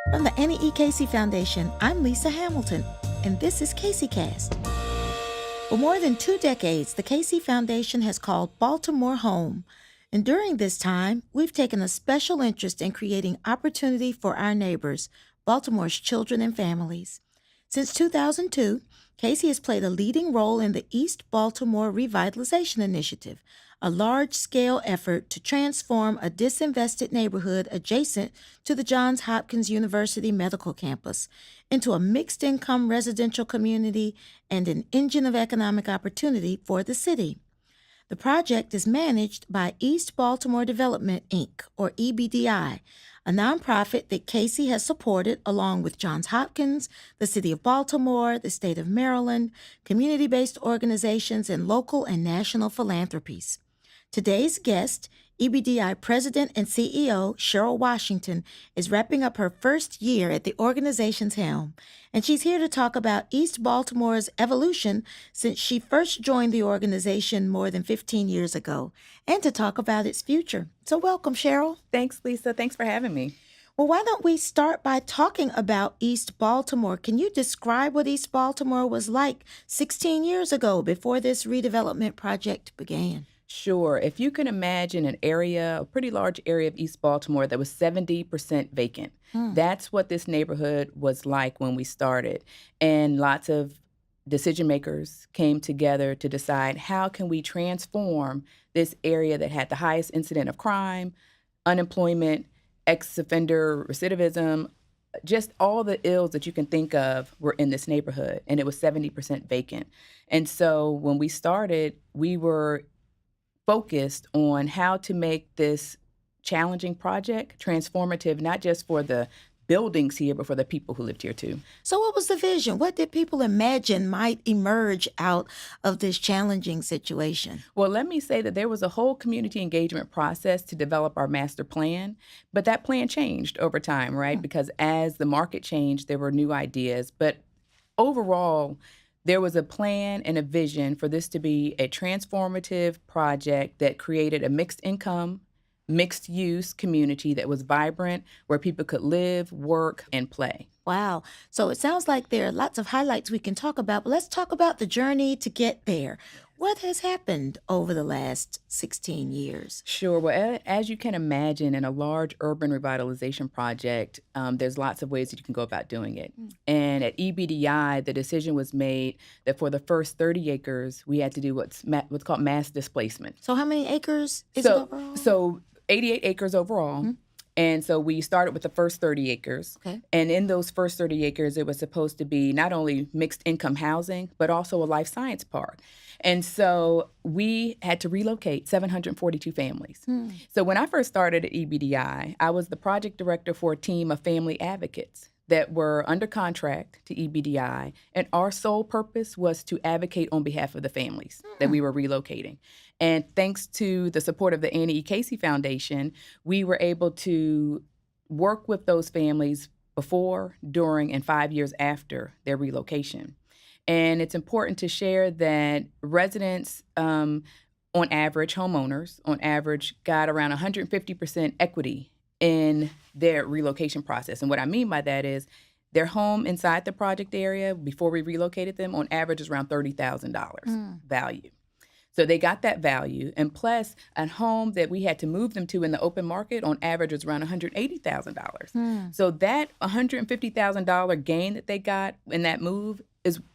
From the Annie E. Casey Foundation, I'm Lisa Hamilton, and this is Casey Cast. For more than 2 decades, the Casey Foundation has called Baltimore home. And during this time, we've taken a special interest in creating opportunity for our neighbors, Baltimore's children and families. Since 2002, Casey has played a leading role in the East Baltimore Revitalization Initiative, a large-scale effort to transform a disinvested neighborhood adjacent to the Johns Hopkins University Medical Campus into a mixed-income residential community and an engine of economic opportunity for the city. The project is managed by East Baltimore Development, Inc., or EBDI, a nonprofit that Casey has supported along with Johns Hopkins, the City of Baltimore, the State of Maryland, community-based organizations, and local and national philanthropies. Today's guest, EBDI President and CEO Cheryl Washington, is wrapping up her first year at the organization's helm, and she's here to talk about East Baltimore's evolution since she first joined the organization more than 15 years ago, and to talk about its future. So welcome, Cheryl. Thanks, Lisa. Thanks for having me. Well, why don't we start by talking about East Baltimore? Can you describe what East Baltimore was like 16 years ago before this redevelopment project began? Sure. If you can imagine an area, a pretty large area of East Baltimore that was 70% vacant, that's what this neighborhood was like when we started. And lots of decision makers came together to decide how can we transform this area that had the highest incident of crime, unemployment, ex-offender recidivism, just all the ills that you can think of were in this neighborhood, and it was 70% vacant. And so when we started, we were focused on how to make this challenging project transformative, not just for the buildings here, but for the people who lived here too. So what was the vision? What did people imagine might emerge out of this challenging situation? Well, let me say that there was a whole community engagement process to develop our master plan, but that plan changed over time, right? Because as the market changed, there were new ideas. But overall, there was a plan and a vision for this to be a transformative project that created a mixed income, mixed use community that was vibrant, where people could live, work, and play. Wow. So it sounds like there are lots of highlights we can talk about, but let's talk about the journey to get there. What has happened over the last 16 years? Sure. Well, as you can imagine, in a large urban revitalization project, there's lots of ways that you can go about doing it. And at EBDI, the decision was made that for the first 30 acres, we had to do what's called mass displacement. So how many acres is it overall? So 88 acres overall. And so we started with the first 30 acres. Okay. And in those first 30 acres, it was supposed to be not only mixed income housing, but also a life science park. And so we had to relocate 742 families. So when I first started at EBDI, I was the project director for a team of family advocates that were under contract to EBDI, and our sole purpose was to advocate on behalf of the families that we were relocating. And thanks to the support of the Annie E. Casey Foundation, we were able to work with those families before, during, and 5 years after their relocation. And it's important to share that residents, on average, homeowners, on average, got around 150% equity in their relocation process. And what I mean by that is their home inside the project area, before we relocated them, on average is around $30,000 value. So they got that value. And plus, a home that we had to move them to in the open market, on average, was around $180,000. So that $150,000 gain that they got in that move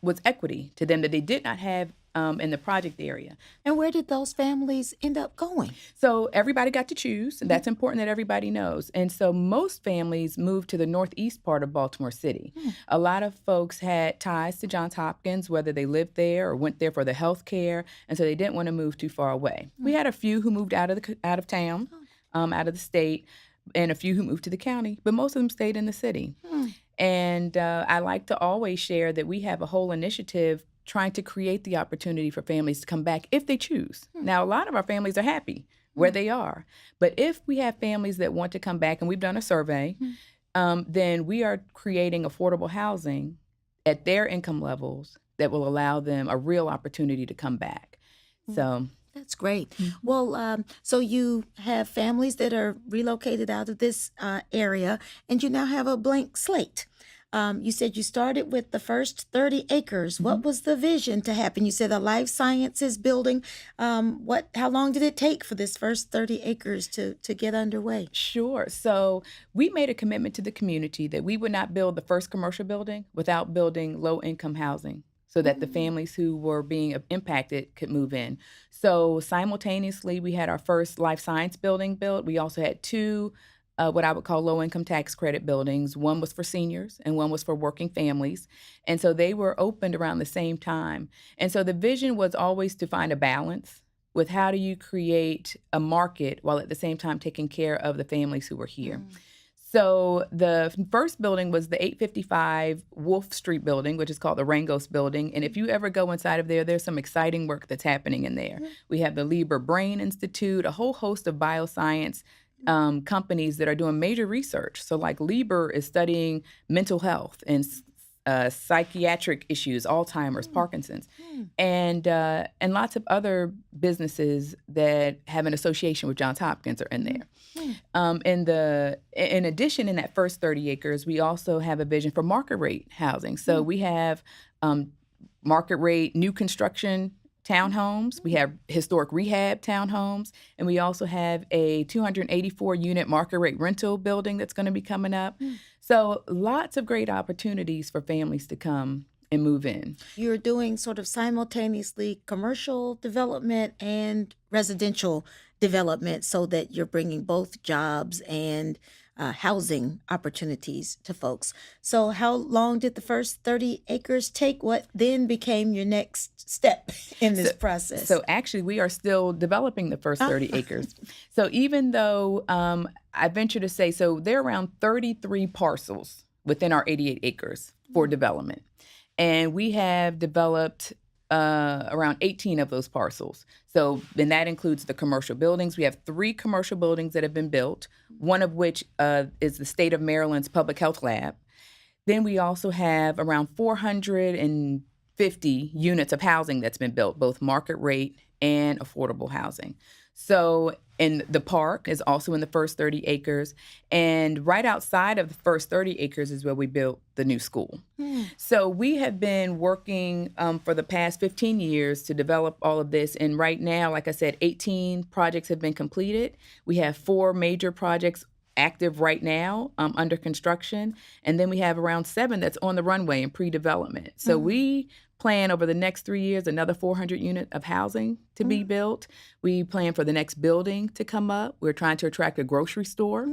was equity to them that they did not have in the project area. And where did those families end up going? So everybody got to choose, and that's important that everybody knows. And so most families moved to the northeast part of Baltimore City. A lot of folks had ties to Johns Hopkins, whether they lived there or went there for the health care, and so they didn't want to move too far away. We had a few who moved out of town, out of the state, and a few who moved to the county, but most of them stayed in the city. And I like to always share that we have a whole initiative trying to create the opportunity for families to come back if they choose. Now, a lot of our families are happy where they are. But if we have families that want to come back, and we've done a survey, then we are creating affordable housing at their income levels that will allow them a real opportunity to come back. So That's great. Well, so you have families that are relocated out of this area, and you now have a blank slate. You said you started with the first 30 acres. What was the vision to happen? You said a life sciences building. How long did it take for this first 30 acres to get underway? Sure. So we made a commitment to the community that we would not build the first commercial building without building low-income housing so that the families who were being impacted could move in. So simultaneously, we had our first life science building built. We also had two what I would call low-income tax credit buildings. One was for seniors and one was for working families. And so they were opened around the same time. And so the vision was always to find a balance with how do you create a market while at the same time taking care of the families who were here. So the first building was the 855 Wolf Street building, which is called the Rangos Building. And if you ever go inside of there, there's some exciting work that's happening in there. We have the Lieber Brain Institute, a whole host of bioscience companies that are doing major research. So like Lieber is studying mental health and psychiatric issues, Alzheimer's, Parkinson's, and lots of other businesses that have an association with Johns Hopkins are in there. In addition, in that first 30 acres, we also have a vision for market rate housing. So we have market rate new construction townhomes, we have historic rehab townhomes, and we also have a 284 unit market rate rental building that's going to be coming up. So lots of great opportunities for families to come and move in. You're doing sort of simultaneously commercial development and residential development so that you're bringing both jobs and housing opportunities to folks. So how long did the first 30 acres take? What then became your next step in this process? So actually, we are still developing the first 30 acres. So even though I venture to say, so there are around 33 parcels within our 88 acres for development. And we have developed around 18 of those parcels. So, and that includes the commercial buildings. We have 3 commercial buildings that have been built, one of which is the state of Maryland's public health lab. Then we also have around 450 units of housing that's been built, both market rate and affordable housing. So, and the park is also in the first 30 acres. And right outside of the first 30 acres is where we built the new school. So we have been working for the past 15 years to develop all of this. And right now, like I said, 18 projects have been completed. We have 4 major projects active right now under construction. And then we have around 7 that's on the runway in pre-development. So we plan over the next 3 years another 400 unit of housing to be built. We plan for the next building to come up. We're trying to attract a grocery store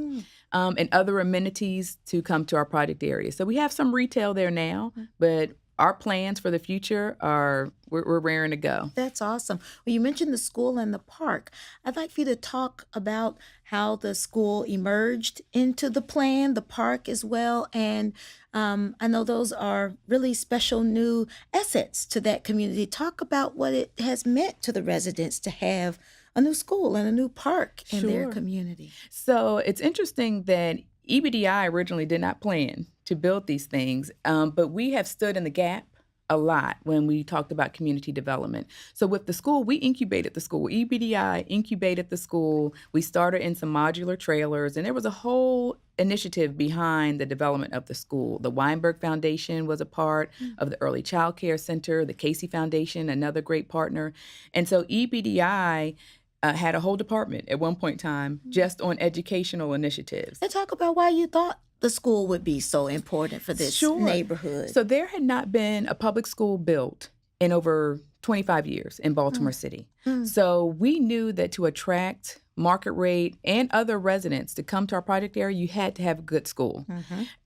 and other amenities to come to our project area. So we have some retail there now, but our plans for the future are we're raring to go. That's awesome. Well, you mentioned the school and the park. I'd like for you to talk about how the school emerged into the plan, the park as well. And I know those are really special new assets to that community. Talk about what it has meant to the residents to have a new school and a new park in their community. So it's interesting that EBDI originally did not plan to build these things, but we have stood in the gap a lot when we talked about community development. So with the school, we incubated the school. EBDI incubated the school. We started in some modular trailers, and there was a whole initiative behind the development of the school. The Weinberg Foundation was a part of the Early Child Care Center, the Casey Foundation, another great partner. And so EBDI had a whole department at one point in time just on educational initiatives. And talk about why you thought the school would be so important for this neighborhood. So there had not been a public school built in over 25 years in Baltimore City. So we knew that to attract market rate and other residents to come to our project area, you had to have a good school.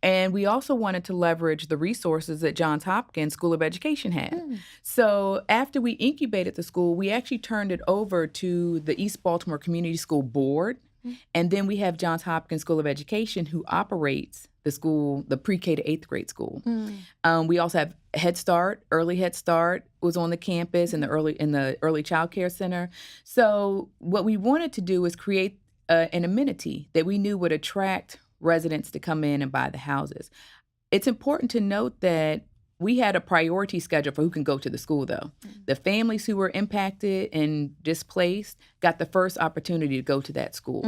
And we also wanted to leverage the resources that Johns Hopkins School of Education had. So after we incubated the school, we actually turned it over to the East Baltimore Community School Board. And then we have Johns Hopkins School of Education who operates the school, the pre-K to 8th grade school. We also have Head Start, Early Head Start was on the campus in the early child care center. So what we wanted to do was create an amenity that we knew would attract residents to come in and buy the houses. It's important to note that We had a priority schedule for who can go to the school, though. The families who were impacted and displaced got the first opportunity to go to that school.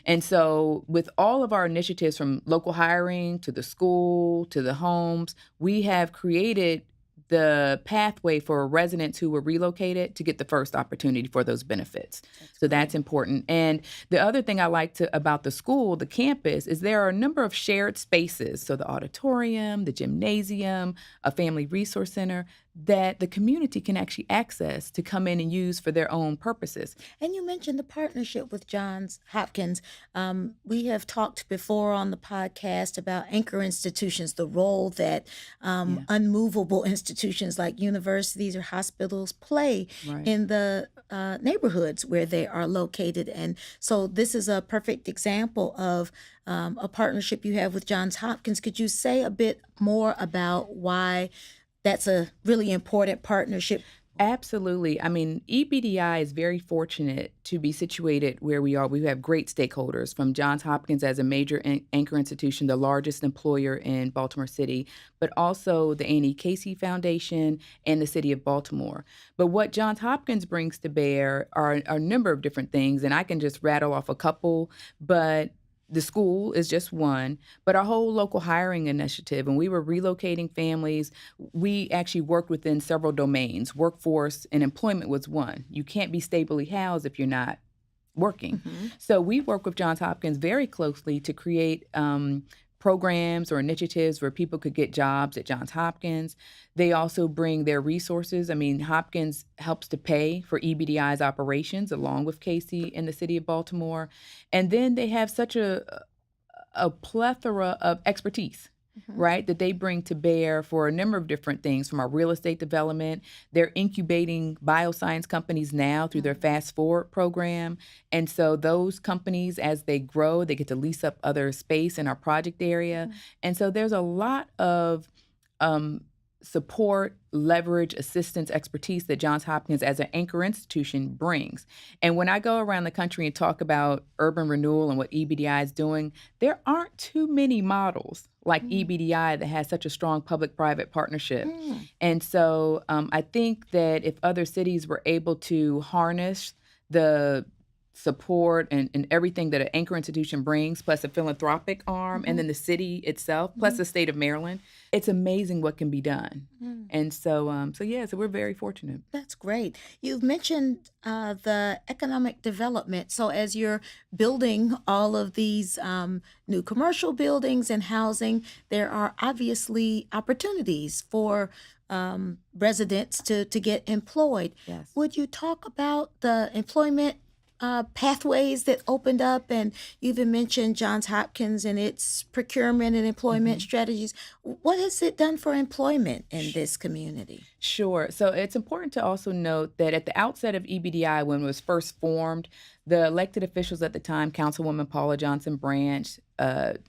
And so with all of our initiatives from local hiring to the school to the homes, we have created the pathway for residents who were relocated to get the first opportunity for those benefits. So that's important. And the other thing I like about the school, the campus, is there are a number of shared spaces. So the auditorium, the gymnasium, a family resource center that the community can actually access to come in and use for their own purposes. And you mentioned the partnership with Johns Hopkins. We have talked before on the podcast about anchor institutions, the role that unmovable institutions like universities or hospitals play in the neighborhoods where they are located. And so this is a perfect example of a partnership you have with Johns Hopkins. Could you say a bit more about why that's a really important partnership? Absolutely. I mean, EBDI is very fortunate to be situated where we are. We have great stakeholders from Johns Hopkins as a major anchor institution, the largest employer in Baltimore City, but also the Annie Casey Foundation and the city of Baltimore. But what Johns Hopkins brings to bear are a number of different things, and I can just rattle off a couple, but the school is just one, but our whole local hiring initiative, and we were relocating families. We actually worked within several domains. Workforce and employment was one. You can't be stably housed if you're not working. So we work with Johns Hopkins very closely to create programs or initiatives where people could get jobs at Johns Hopkins. They also bring their resources. I mean, Hopkins helps to pay for EBDI's operations along with Casey in the city of Baltimore. And then they have such a plethora of expertise, right, that they bring to bear for a number of different things from our real estate development. They're incubating bioscience companies now through their Fast Forward program. And so those companies, as they grow, they get to lease up other space in our project area. And so there's a lot of support, leverage, assistance, expertise that Johns Hopkins as an anchor institution brings. And when I go around the country and talk about urban renewal and what EBDI is doing, there aren't too many models like EBDI that has such a strong public-private partnership. And so I think that if other cities were able to harness the support and everything that an anchor institution brings, plus a philanthropic arm, and then the city itself, plus the state of Maryland, it's amazing what can be done. And so we're very fortunate. That's great. You've mentioned the economic development. So as you're building all of these new commercial buildings and housing, there are obviously opportunities for residents to get employed. Yes. Would you talk about the employment pathways that opened up? And you even mentioned Johns Hopkins and its procurement and employment strategies. What has it done for employment in this community? Sure. So it's important to also note that at the outset of EBDI, when it was first formed, the elected officials at the time, Councilwoman Paula Johnson Branch,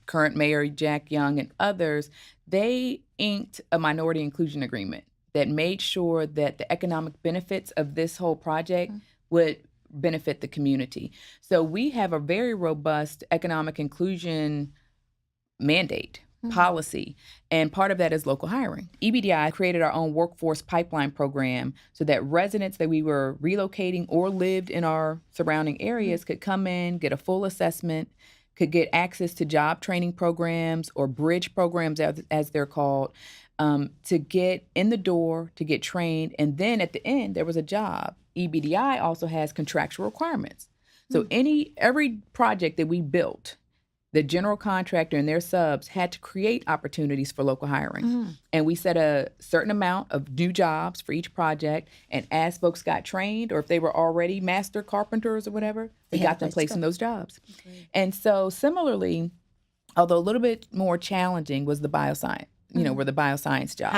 current Mayor Jack Young, and others, they inked a minority inclusion agreement that made sure that the economic benefits of this whole project would benefit the community. So we have a very robust economic inclusion mandate policy, and part of that is local hiring. EBDI created our own workforce pipeline program so that residents that we were relocating or lived in our surrounding areas could come in, get a full assessment, could get access to job training programs or bridge programs as they're called, to get in the door, to get trained, and then at the end there was a job. EBDI also has contractual requirements. So every project that we built, the general contractor and their subs had to create opportunities for local hiring. And we set a certain amount of new jobs for each project. And as folks got trained, or if they were already master carpenters or whatever, we got them placed in those jobs. And so similarly, although a little bit more challenging, was the bioscience. Were the bioscience jobs.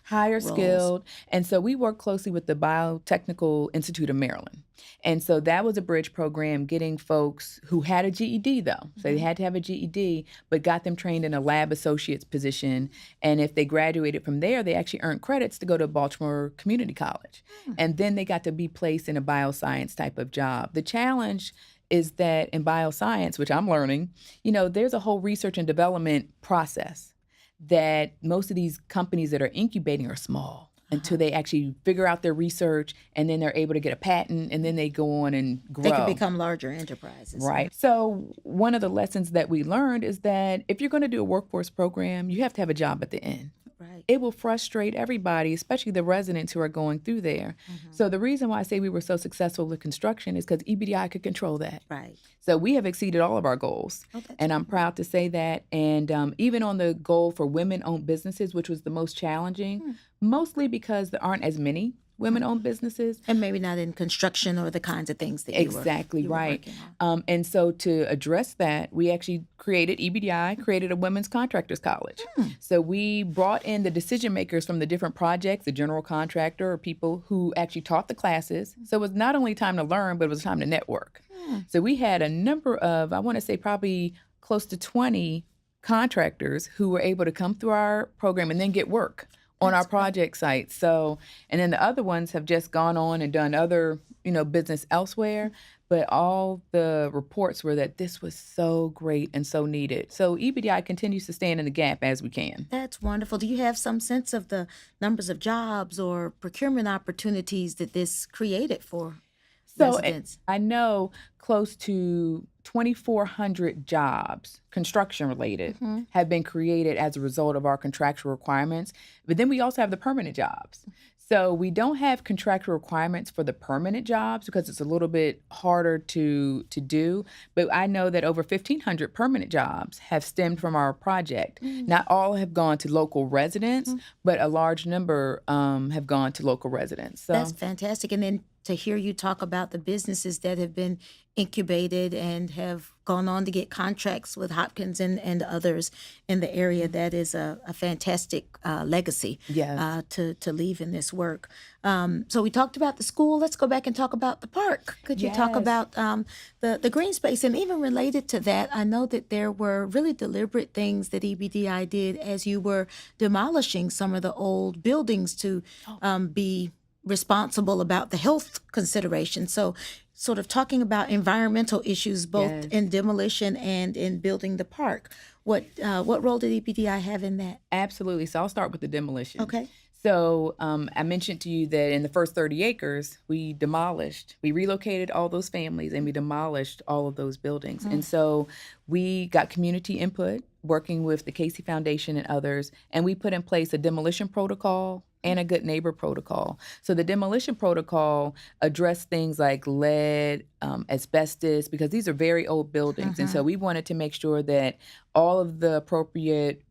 Higher skilled. And so we work closely with the Biotechnical Institute of Maryland. And so that was a bridge program getting folks who had a GED, though. So they had to have a GED, but got them trained in a lab associate's position. And if they graduated from there, they actually earned credits to go to Baltimore Community College. And then they got to be placed in a bioscience type of job. The challenge is that in bioscience, which I'm learning, there's a whole research and development process that most of these companies that are incubating are small until they actually figure out their research, and then they're able to get a patent, and then they go on and grow. They can become larger enterprises. Right. So one of the lessons that we learned is that if you're going to do a workforce program, you have to have a job at the end. Right. It will frustrate everybody, especially the residents who are going through there. So the reason why I say we were so successful with construction is because EBDI could control that. Right. So we have exceeded all of our goals. And I'm proud to say that. And even on the goal for women-owned businesses, which was the most challenging, mostly because there aren't as many women-owned businesses. And maybe not in construction or the kinds of things that you were right. working on. And so to address that, we actually created EBDI, created a women's contractors college. So we brought in the decision makers from the different projects, the general contractor or people who actually taught the classes. So it was not only time to learn, but it was time to network. So we had a number of, I want to say probably close to 20 contractors who were able to come through our program and then get work on our project site. So, and then the other ones have just gone on and done other, business elsewhere. But all the reports were that this was so great and so needed. So EBDI continues to stand in the gap as we can. That's wonderful. Do you have some sense of the numbers of jobs or procurement opportunities that this created for residents? I know close to 2,400 jobs, construction related, have been created as a result of our contractual requirements. But then we also have the permanent jobs. So we don't have contractual requirements for the permanent jobs because it's a little bit harder to do. But I know that over 1,500 permanent jobs have stemmed from our project. Not all have gone to local residents, but a large number have gone to local residents. So that's fantastic. And then to hear you talk about the businesses that have been incubated and have gone on to get contracts with Hopkins and others in the area, that is a fantastic legacy to leave in this work. So we talked about the school. Let's go back and talk about the park. Could you talk about the green space? And even related to that, I know that there were really deliberate things that EBDI did as you were demolishing some of the old buildings to be responsible about the health considerations. So sort of talking about environmental issues, both in demolition and in building the park. What role did EBDI have in that? Absolutely. So I'll start with the demolition. Okay. So I mentioned to you that in the first 30 acres, we relocated all those families and we demolished all of those buildings. And so we got community input working with the Casey Foundation and others, and we put in place a demolition protocol and a good neighbor protocol. So the demolition protocol addressed things like lead, asbestos, because these are very old buildings. And so we wanted to make sure that all of the appropriate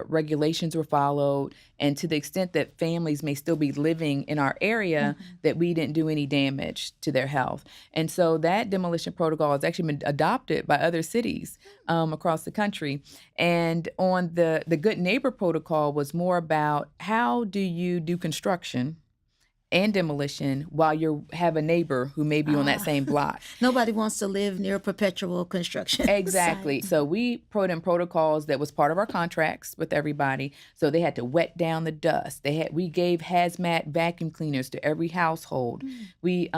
regulations were followed, and to the extent that families may still be living in our area, that we didn't do any damage to their health. And so that demolition protocol has actually been adopted by other cities across the country. And on the Good Neighbor protocol was more about how do you do construction and demolition while you have a neighbor who may be on that same block. Nobody wants to live near perpetual construction. Exactly. So we put in protocols that was part of our contracts with everybody. So they had to wet down the dust. We gave hazmat vacuum cleaners to every household. We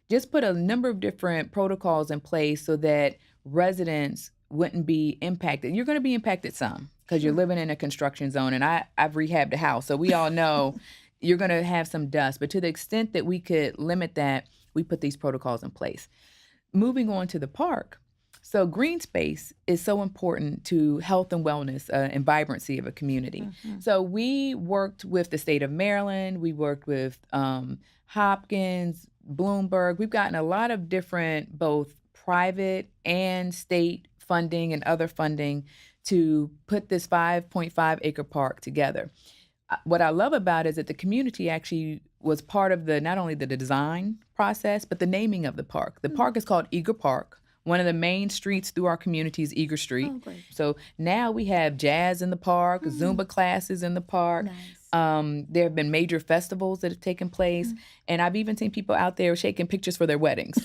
just put a number of different protocols in place so that residents wouldn't be impacted. You're going to be impacted some because you're living in a construction zone, and I've rehabbed a house, so we all know you're going to have some dust. But to the extent that we could limit that, we put these protocols in place. Moving on to the park. So green space is so important to health and wellness and vibrancy of a community. So we worked with the state of Maryland. We worked with Hopkins, Bloomberg. We've gotten a lot of different both private and state funding and other funding to put this 5.5 acre park together. What I love about it is that the community actually was part of not only the design process, but the naming of the park. The park is called Eager Park. One of the main streets through our community is Eager Street. Oh, great. So now we have jazz in the park, Zumba classes in the park. Nice. There have been major festivals that have taken place. And I've even seen people out there shaking pictures for their weddings.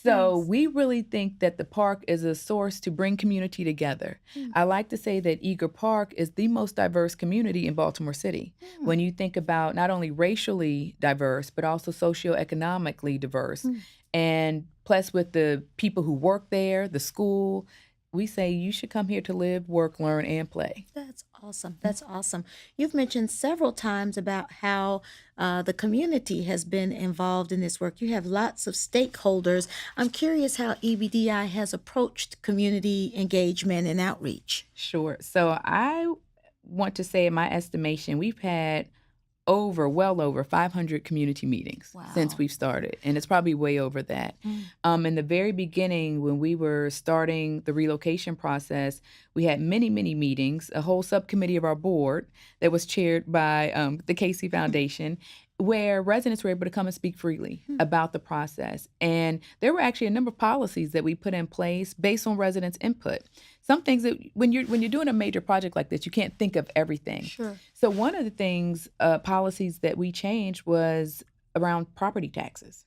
So we really think that the park is a source to bring community together. I like to say that Eager Park is the most diverse community in Baltimore City. When you think about not only racially diverse, but also socioeconomically diverse. And plus with the people who work there, the school, we say you should come here to live, work, learn, and play. That's awesome. That's awesome. You've mentioned several times about how the community has been involved in this work. You have lots of stakeholders. I'm curious how EBDI has approached community engagement and outreach. Sure. So I want to say, in my estimation, we've had well over 500 community meetings since Wow. we've started, and it's probably way over that. In the very beginning, when we were starting the relocation process, we had many, many meetings, a whole subcommittee of our board that was chaired by the Casey Foundation, where residents were able to come and speak freely about the process. And there were actually a number of policies that we put in place based on residents' input. Some things that when you're doing a major project like this, you can't think of everything. Sure. So one of the things, policies that we changed was around property taxes.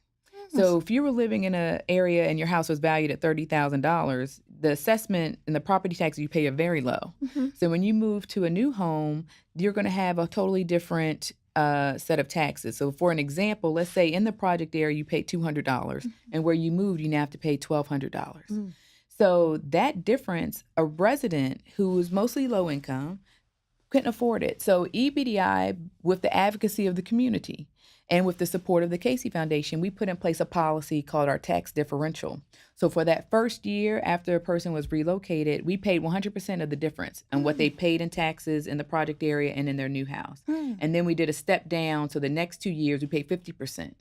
So if you were living in an area and your house was valued at $30,000, the assessment and the property taxes you pay are very low. So when you move to a new home, you're going to have a totally different set of taxes. So for an example, let's say in the project area you paid $200, and where you moved you now have to pay $1,200. So that difference, a resident who was mostly low income couldn't afford it. So EBDI, with the advocacy of the community and with the support of the Casey Foundation, we put in place a policy called our tax differential. So for that first year after a person was relocated, we paid 100% of the difference on what they paid in taxes in the project area and in their new house. And then we did a step down. So the next 2 years, we paid 50%.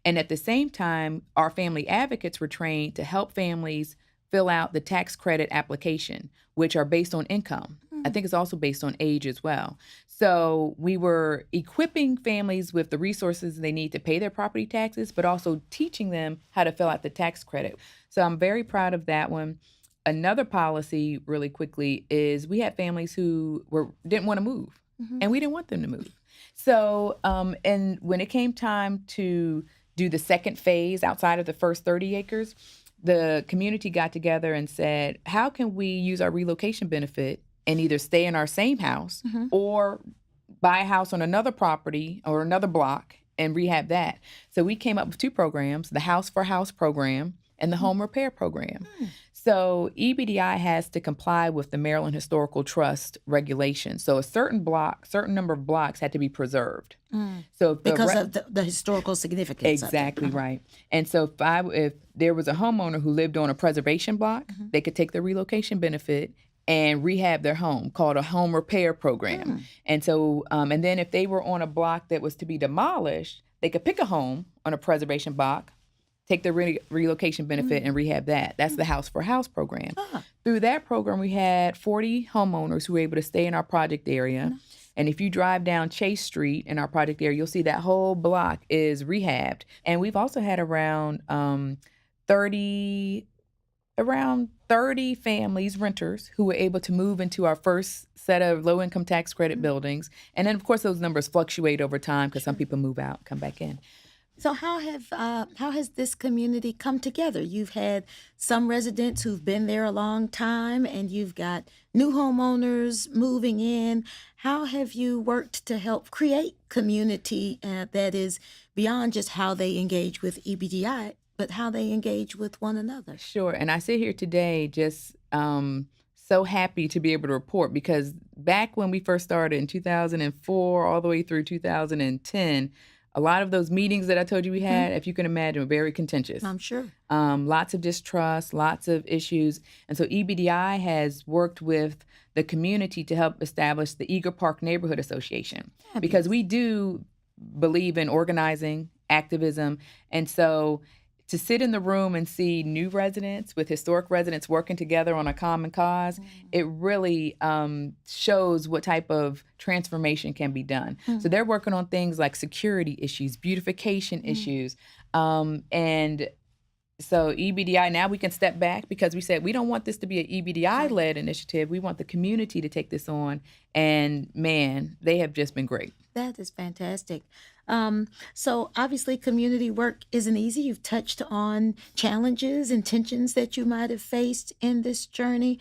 And at the same time, our family advocates were trained to help families fill out the tax credit application, which are based on income. I think it's also based on age as well. So we were equipping families with the resources they need to pay their property taxes, but also teaching them how to fill out the tax credit. So I'm very proud of that one. Another policy, really quickly, is we had families who didn't want to move, and we didn't want them to move. So, and when it came time to do the second phase outside of the first 30 acres, the community got together and said, how can we use our relocation benefit and either stay in our same house or buy a house on another property or another block and rehab that? So we came up with two programs, the House for House program and the Home Repair program. So EBDI has to comply with the Maryland Historical Trust regulations. So a certain number of blocks had to be preserved. So if Because of the historical significance. Exactly of it. right. And so if there was a homeowner who lived on a preservation block, they could take the relocation benefit and rehab their home, called a home repair program. And so, and then if they were on a block that was to be demolished, they could pick a home on a preservation block, take the relocation benefit and rehab that. That's the House for House program. Through that program, we had 40 homeowners who were able to stay in our project area. And if you drive down Chase Street in our project area, you'll see that whole block is rehabbed. And we've also had around 30 families, renters, who were able to move into our first set of low-income tax credit buildings. And then, of course, those numbers fluctuate over time because some people move out, come back in. So how has this community come together? You've had some residents who've been there a long time, and you've got new homeowners moving in. How have you worked to help create community that is beyond just how they engage with EBDI, but how they engage with one another? Sure. And I sit here today just so happy to be able to report, because back when we first started in 2004 all the way through 2010, a lot of those meetings that I told you we had, if you can imagine, were very contentious. I'm sure. Lots of distrust, lots of issues. And so EBDI has worked with the community to help establish the Eager Park Neighborhood Association, because we do believe in organizing, activism. And so to sit in the room and see new residents with historic residents working together on a common cause, it really shows what type of transformation can be done. So they're working on things like security issues, beautification issues, and so EBDI, now we can step back, because we said we don't want this to be an EBDI-led initiative. We want the community to take this on, and man, they have just been great. That is fantastic. So obviously community work isn't easy. You've touched on challenges and tensions that you might have faced in this journey.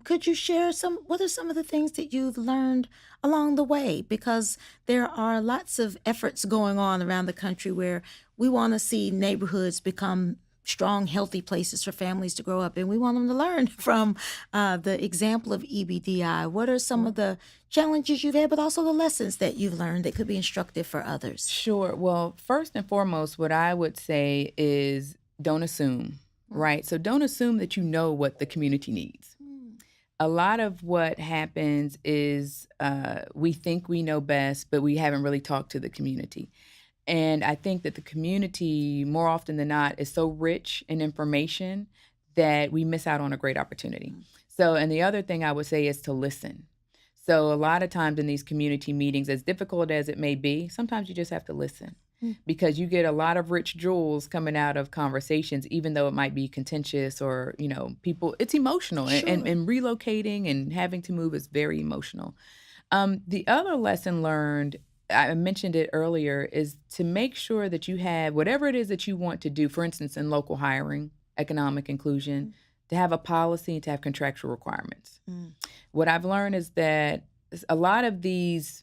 Could you share what are some of the things that you've learned along the way? Because there are lots of efforts going on around the country where we want to see neighborhoods become strong, healthy places for families to grow up. And we want them to learn from the example of EBDI. What are some of the challenges you've had, but also the lessons that you've learned that could be instructive for others? Sure. Well, first and foremost, what I would say is don't assume, right? So don't assume that you know what the community needs. A lot of what happens is we think we know best, but we haven't really talked to the community. And I think that the community, more often than not, is so rich in information that we miss out on a great opportunity. So, and the other thing I would say is to listen. So a lot of times in these community meetings, as difficult as it may be, sometimes you just have to listen because you get a lot of rich jewels coming out of conversations, even though it might be contentious or, people, it's emotional. Sure. And relocating and having to move is very emotional. The other lesson learned, I mentioned it earlier, is to make sure that you have whatever it is that you want to do, for instance, in local hiring, economic inclusion, to have a policy, to have contractual requirements. What I've learned is that a lot of these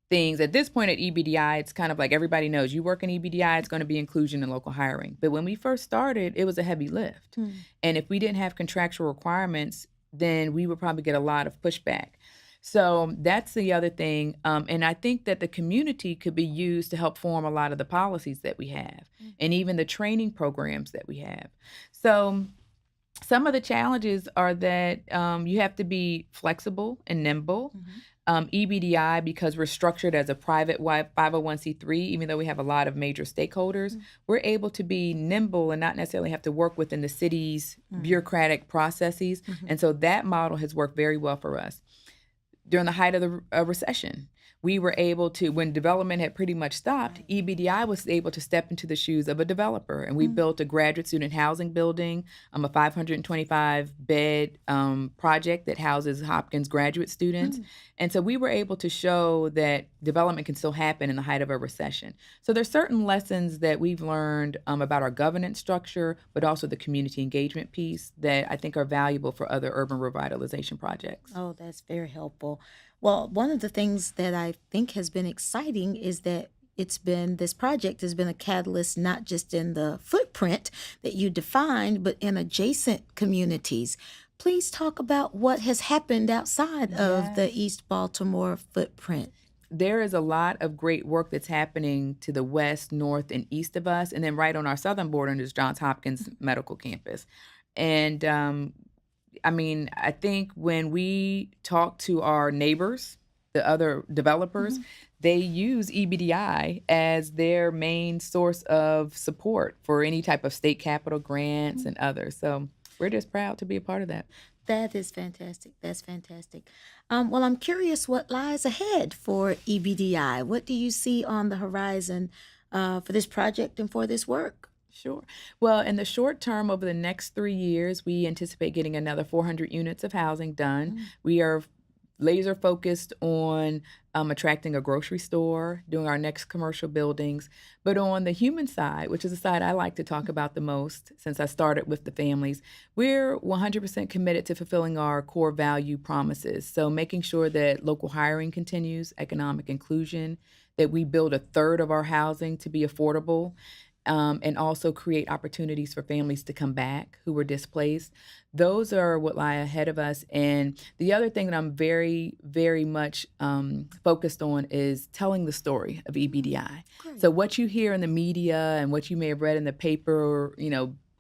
things, at this point at EBDI, it's kind of like everybody knows you work in EBDI, it's going to be inclusion in local hiring. But when we first started, it was a heavy lift. And if we didn't have contractual requirements, then we would probably get a lot of pushback. So that's the other thing. And I think that the community could be used to help form a lot of the policies that we have and even the training programs that we have. So some of the challenges are that you have to be flexible and nimble. EBDI, because we're structured as a private 501c3, even though we have a lot of major stakeholders, we're able to be nimble and not necessarily have to work within the city's bureaucratic processes. And so that model has worked very well for us. During the height of the recession, we were able to, when development had pretty much stopped, EBDI was able to step into the shoes of a developer. And we built a graduate student housing building, a 525-bed project that houses Hopkins graduate students. And so we were able to show that development can still happen in the height of a recession. So there's certain lessons that we've learned about our governance structure, but also the community engagement piece that I think are valuable for other urban revitalization projects. Oh, that's very helpful. Well, one of the things that I think has been exciting is that this project has been a catalyst not just in the footprint that you defined, but in adjacent communities. Please talk about what has happened outside of the East Baltimore footprint. There is a lot of great work that's happening to the west, north, and east of us. And then right on our southern border is Johns Hopkins Medical Campus. And I think when we talk to our neighbors, the other developers, they use EBDI as their main source of support for any type of state capital grants and others. So we're just proud to be a part of that. That is fantastic. That's fantastic. Well, I'm curious what lies ahead for EBDI. What do you see on the horizon for this project and for this work? Sure. Well, in the short term, over the next 3 years, we anticipate getting another 400 units of housing done. We are laser focused on attracting a grocery store, doing our next commercial buildings. But on the human side, which is the side I like to talk about the most since I started with the families, we're 100% committed to fulfilling our core value promises. So making sure that local hiring continues, economic inclusion, that we build a third of our housing to be affordable, and also create opportunities for families to come back who were displaced. Those are what lie ahead of us. And the other thing that I'm very, very much focused on is telling the story of EBDI. Great. So what you hear in the media and what you may have read in the paper,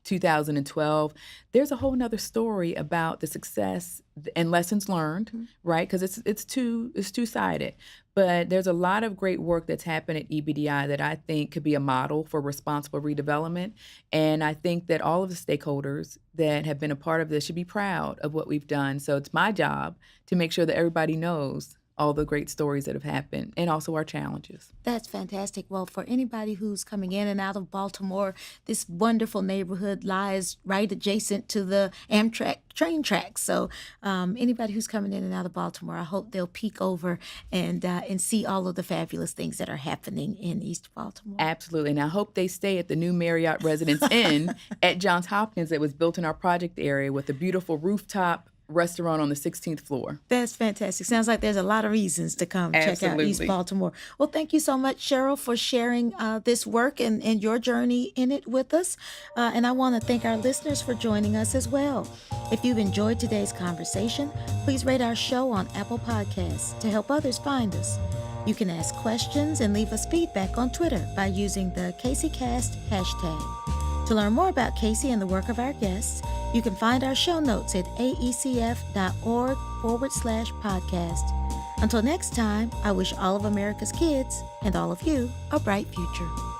2012, there's a whole nother story about the success and lessons learned, right? Because it's two-sided. But there's a lot of great work that's happened at EBDI that I think could be a model for responsible redevelopment. And I think that all of the stakeholders that have been a part of this should be proud of what we've done. So it's my job to make sure that everybody knows all the great stories that have happened and also our challenges. That's fantastic. Well, for anybody who's coming in and out of Baltimore, this wonderful neighborhood lies right adjacent to the Amtrak train tracks. So anybody who's coming in and out of Baltimore, I hope they'll peek over and see all of the fabulous things that are happening in East Baltimore. Absolutely. And I hope they stay at the new Marriott Residence Inn at Johns Hopkins that was built in our project area with a beautiful rooftop restaurant on the 16th floor. That's fantastic. Sounds like there's a lot of reasons to come check out East Absolutely. Baltimore. Well, thank you so much, Cheryl, for sharing this work and your journey in it with us. And I want to thank our listeners for joining us as well. If you've enjoyed today's conversation, please rate our show on Apple Podcasts to help others find us. You can ask questions and leave us feedback on Twitter by using the CaseyCast hashtag. To learn more about Casey and the work of our guests, you can find our show notes at aecf.org/podcast. Until next time, I wish all of America's kids and all of you a bright future.